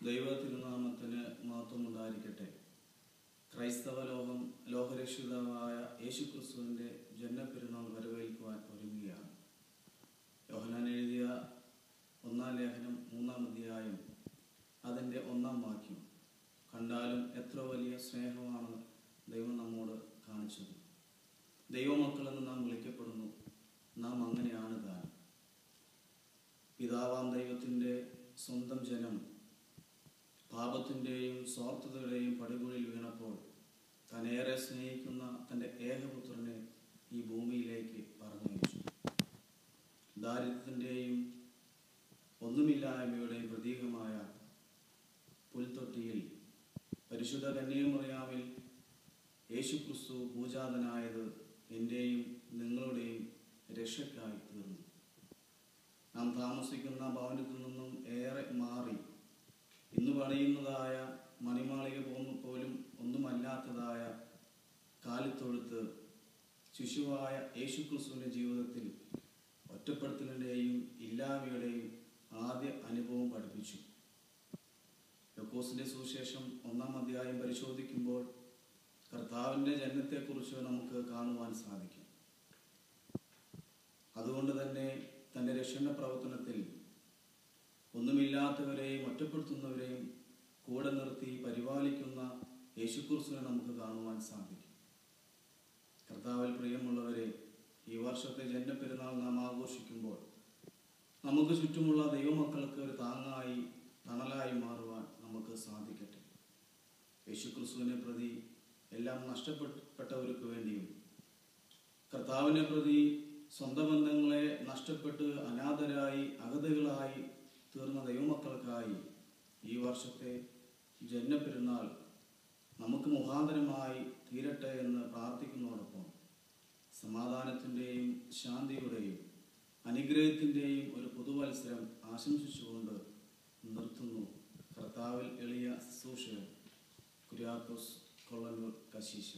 ദൈവ തിരുനാമത്തിന് മഹത്വമുണ്ടായിരിക്കട്ടെ. ക്രൈസ്തവ ലോകരക്ഷിതാവായ യേശുക്രിസ്തുവിൻ്റെ ജന്മപ്പെരുന്നാൾ വരവേൽക്കുവാൻ ഒരുങ്ങുകയാണ്. യോഹന്നാൻ എഴുതിയ 1-ാം ലേഖനം 3-ാം അധ്യായം അതിൻ്റെ 1-ാം വാക്യം കണ്ടാലും എത്ര വലിയ സ്നേഹമാണ് ദൈവം നമ്മോട് കാണിച്ചത്. ദൈവമക്കളെന്ന് നാം വിളിക്കപ്പെടുന്നു. നാം അങ്ങനെയാണ് താൻ. പിതാവാം ദൈവത്തിൻ്റെ സ്വന്തം ജനം പാപത്തിൻ്റെയും സ്വാർത്ഥതയുടെയും പടുകുഴിയിൽ വീണപ്പോൾ താനേറെ സ്നേഹിക്കുന്ന തൻ്റെ ഏകപുത്രനെ ഈ ഭൂമിയിലേക്ക് പറഞ്ഞയച്ചു. ദാരിദ്ര്യത്തിൻ്റെയും ഒന്നുമില്ലായ്മയുടെയും പ്രതീകമായ പുൽത്തൊട്ടിയിൽ പരിശുദ്ധ കന്യകമറിയാമിൽ യേശുക്രിസ്തു ഭൂജാതനായത് എൻ്റെയും നിങ്ങളുടെയും രക്ഷയ്ക്കായി തീർന്നു. നാം താമസിക്കുന്ന ഭവനത്തിൽ നിന്നും ഏറെ മാറി ഇന്ന് പണിയുന്നതായ മണിമാളിക പോലും ഒന്നുമല്ലാത്തതായ കാലിത്തൊഴുത്ത് ശിശുവായ യേശുക്രിസ്തുവിൻ്റെ ജീവിതത്തിൽ ഒറ്റപ്പെടുത്തലിൻ്റെയും ഇല്ലായ്മയുടെയും ആദ്യ അനുഭവം പഠിപ്പിച്ചു. ലൂക്കോസിൻ്റെ സുവിശേഷം 1-ാം അധ്യായം പരിശോധിക്കുമ്പോൾ കർത്താവിൻ്റെ ജനനത്തെക്കുറിച്ച് നമുക്ക് കാണുവാൻ സാധിക്കും. അതുകൊണ്ട് തന്നെ തൻ്റെ രക്ഷണ പ്രവർത്തനത്തിൽ ഒന്നുമില്ലാത്തവരെയും ഒറ്റപ്പെടുത്തുന്നവരെയും കൂടെ നിർത്തി പരിപാലിക്കുന്ന യേശുക്രിസ്തുവിനെ നമുക്ക് കാണുവാൻ സാധിക്കും. കർത്താവിൽ പ്രിയമുള്ളവരെ, ഈ വർഷത്തെ ജന്മപ്പെരുന്നാൾ നാം ആഘോഷിക്കുമ്പോൾ നമുക്ക് ചുറ്റുമുള്ള ദൈവമക്കൾക്ക് ഒരു താങ്ങായി തണലായി മാറുവാൻ നമുക്ക് സാധിക്കട്ടെ. യേശുക്രിസ്തുവിനെ പ്രതി എല്ലാം നഷ്ടപ്പെട്ടവർക്ക് വേണ്ടിയും കർത്താവിനെ പ്രതി സ്വന്തം ബന്ധങ്ങളെ നഷ്ടപ്പെട്ട് അനാഥരായി അഗതികളായി തീർന്ന ദൈവമക്കൾക്കായി ഈ വർഷത്തെ ജന്മപ്പെരുന്നാൾ നമുക്ക് മുഖാന്തരമായി തീരട്ടെ എന്ന് പ്രാർത്ഥിക്കുന്നതോടൊപ്പം സമാധാനത്തിൻ്റെയും ശാന്തിയുടെയും അനുഗ്രഹത്തിൻ്റെയും ഒരു പുതുവത്സരം ആശംസിച്ചുകൊണ്ട് നിർത്തുന്നു. കർത്താവിൽ എളിയ ശുശ്രൂഷകൻ കുര്യാക്കോസ് കൊള്ളന്നൂർ കശീശ.